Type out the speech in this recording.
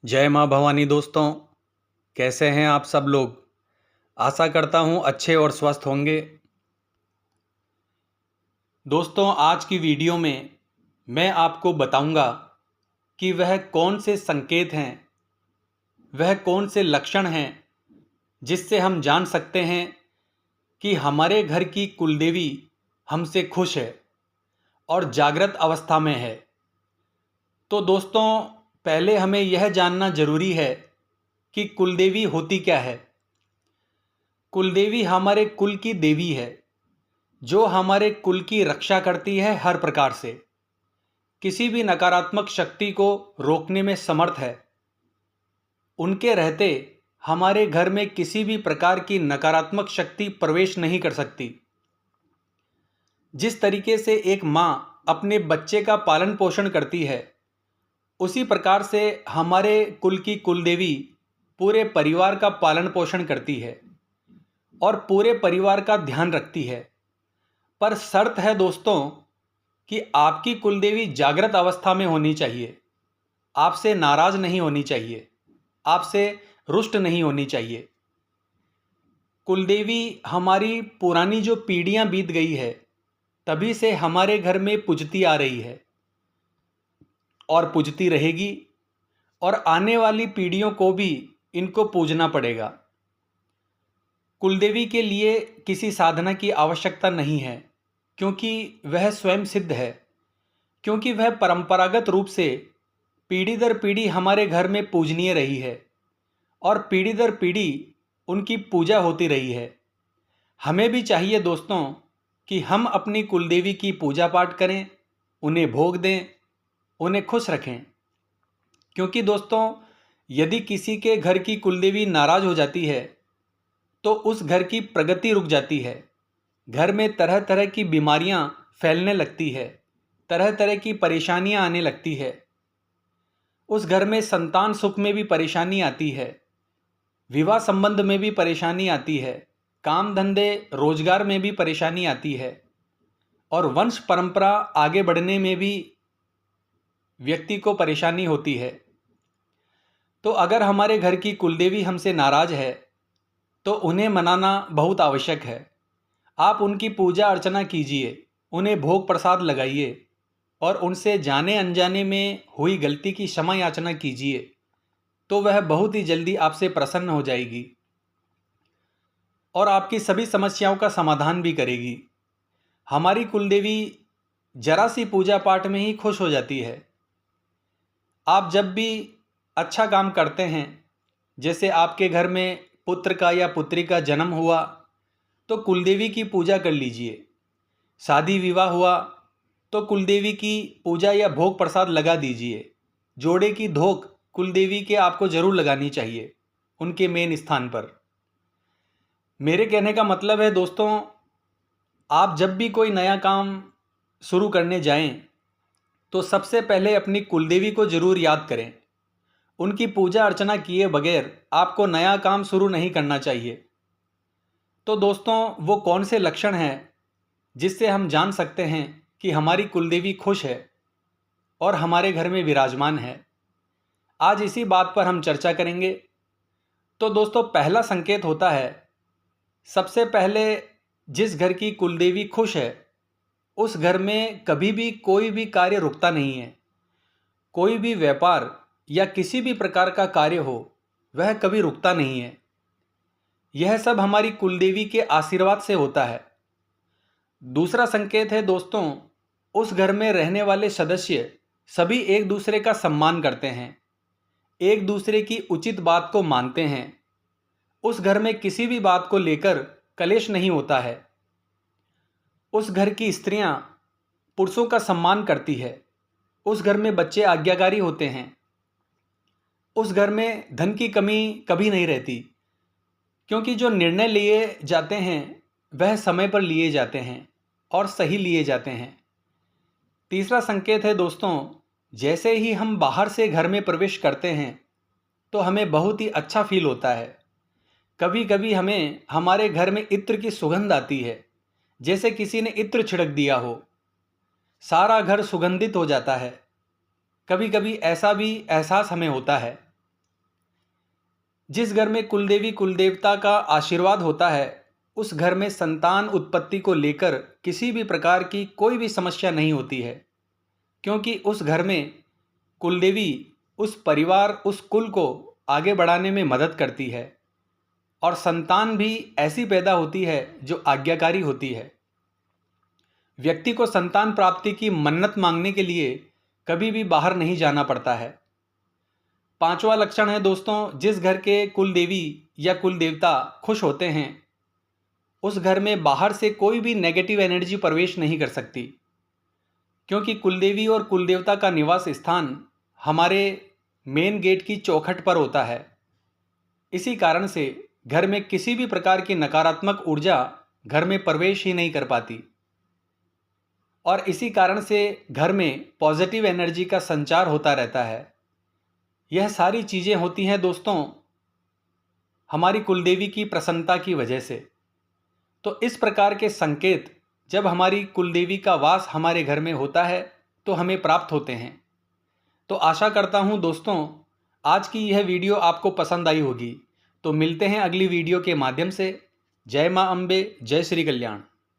जय माँ भवानी दोस्तों। कैसे हैं आप सब लोग। आशा करता हूँ अच्छे और स्वस्थ होंगे। दोस्तों, आज की वीडियो में मैं आपको बताऊंगा कि वह कौन से संकेत हैं, वह कौन से लक्षण हैं जिससे हम जान सकते हैं कि हमारे घर की कुलदेवी हमसे खुश है और जागृत अवस्था में है। तो दोस्तों, पहले हमें यह जानना जरूरी है कि कुलदेवी होती क्या है। कुलदेवी हमारे कुल की देवी है जो हमारे कुल की रक्षा करती है हर प्रकार से, किसी भी नकारात्मक शक्ति को रोकने में समर्थ है। उनके रहते हमारे घर में किसी भी प्रकार की नकारात्मक शक्ति प्रवेश नहीं कर सकती। जिस तरीके से एक माँ अपने बच्चे का पालन पोषण करती है, उसी प्रकार से हमारे कुल की कुलदेवी पूरे परिवार का पालन पोषण करती है और पूरे परिवार का ध्यान रखती है। पर शर्त है दोस्तों कि आपकी कुलदेवी जागृत अवस्था में होनी चाहिए, आपसे नाराज नहीं होनी चाहिए, आपसे रुष्ट नहीं होनी चाहिए। कुलदेवी हमारी पुरानी जो पीढ़ियां बीत गई है तभी से हमारे घर में पूजती आ रही है और पूजती रहेगी, और आने वाली पीढ़ियों को भी इनको पूजना पड़ेगा। कुलदेवी के लिए किसी साधना की आवश्यकता नहीं है, क्योंकि वह स्वयं सिद्ध है, क्योंकि वह परंपरागत रूप से पीढ़ी दर पीढ़ी हमारे घर में पूजनीय रही है और पीढ़ी दर पीढ़ी उनकी पूजा होती रही है। हमें भी चाहिए दोस्तों कि हम अपनी कुलदेवी की पूजा पाठ करें, उन्हें भोग दें, उन्हें खुश रखें। क्योंकि दोस्तों, यदि किसी के घर की कुलदेवी नाराज हो जाती है तो उस घर की प्रगति रुक जाती है। घर में तरह तरह की बीमारियां फैलने लगती है, तरह तरह की परेशानियां आने लगती है। उस घर में संतान सुख में भी परेशानी आती है, विवाह संबंध में भी परेशानी आती है, काम धंधे रोजगार में भी परेशानी आती है, और वंश परंपरा आगे बढ़ने में भी व्यक्ति को परेशानी होती है। तो अगर हमारे घर की कुलदेवी हमसे नाराज है तो उन्हें मनाना बहुत आवश्यक है। आप उनकी पूजा अर्चना कीजिए, उन्हें भोग प्रसाद लगाइए और उनसे जाने अनजाने में हुई गलती की क्षमा याचना कीजिए, तो वह बहुत ही जल्दी आपसे प्रसन्न हो जाएगी और आपकी सभी समस्याओं का समाधान भी करेगी। हमारी कुलदेवी जरा सी पूजा पाठ में ही खुश हो जाती है। आप जब भी अच्छा काम करते हैं, जैसे आपके घर में पुत्र का या पुत्री का जन्म हुआ तो कुलदेवी की पूजा कर लीजिए। शादी विवाह हुआ तो कुलदेवी की पूजा या भोग प्रसाद लगा दीजिए। जोड़े की धोक कुलदेवी के आपको जरूर लगानी चाहिए उनके मेन स्थान पर। मेरे कहने का मतलब है दोस्तों, आप जब भी कोई नया काम शुरू करने जाएं तो सबसे पहले अपनी कुलदेवी को जरूर याद करें। उनकी पूजा अर्चना किए बगैर आपको नया काम शुरू नहीं करना चाहिए। तो दोस्तों, वो कौन से लक्षण हैं जिससे हम जान सकते हैं कि हमारी कुलदेवी खुश है और हमारे घर में विराजमान है, आज इसी बात पर हम चर्चा करेंगे। तो दोस्तों, पहला संकेत होता है, सबसे पहले जिस घर की कुलदेवी खुश है उस घर में कभी भी कोई भी कार्य रुकता नहीं है। कोई भी व्यापार या किसी भी प्रकार का कार्य हो, वह कभी रुकता नहीं है। यह सब हमारी कुलदेवी के आशीर्वाद से होता है। दूसरा संकेत है दोस्तों, उस घर में रहने वाले सदस्य सभी एक दूसरे का सम्मान करते हैं, एक दूसरे की उचित बात को मानते हैं। उस घर में किसी भी बात को लेकर कलेश नहीं होता है। उस घर की स्त्रियां पुरुषों का सम्मान करती है। उस घर में बच्चे आज्ञाकारी होते हैं। उस घर में धन की कमी कभी नहीं रहती, क्योंकि जो निर्णय लिए जाते हैं वह समय पर लिए जाते हैं और सही लिए जाते हैं। तीसरा संकेत है दोस्तों, जैसे ही हम बाहर से घर में प्रवेश करते हैं तो हमें बहुत ही अच्छा फील होता है। कभी कभी हमें हमारे घर में इत्र की सुगंध आती है, जैसे किसी ने इत्र छिड़क दिया हो, सारा घर सुगंधित हो जाता है। कभी कभी ऐसा भी एहसास हमें होता है। जिस घर में कुलदेवी कुलदेवता का आशीर्वाद होता है उस घर में संतान उत्पत्ति को लेकर किसी भी प्रकार की कोई भी समस्या नहीं होती है, क्योंकि उस घर में कुलदेवी उस परिवार उस कुल को आगे बढ़ाने में मदद करती है और संतान भी ऐसी पैदा होती है जो आज्ञाकारी होती है। व्यक्ति को संतान प्राप्ति की मन्नत मांगने के लिए कभी भी बाहर नहीं जाना पड़ता है। पांचवा लक्षण है दोस्तों, जिस घर के कुल देवी या कुल देवता खुश होते हैं उस घर में बाहर से कोई भी नेगेटिव एनर्जी प्रवेश नहीं कर सकती, क्योंकि कुलदेवी और कुलदेवता का निवास स्थान हमारे मेन गेट की चौखट पर होता है। इसी कारण से घर में किसी भी प्रकार की नकारात्मक ऊर्जा घर में प्रवेश ही नहीं कर पाती और इसी कारण से घर में पॉजिटिव एनर्जी का संचार होता रहता है। यह सारी चीज़ें होती हैं दोस्तों हमारी कुलदेवी की प्रसन्नता की वजह से। तो इस प्रकार के संकेत जब हमारी कुलदेवी का वास हमारे घर में होता है तो हमें प्राप्त होते हैं। तो आशा करता हूँ दोस्तों आज की यह वीडियो आपको पसंद आई होगी। तो मिलते हैं अगली वीडियो के माध्यम से। जय मां अम्बे, जय श्री कल्याण।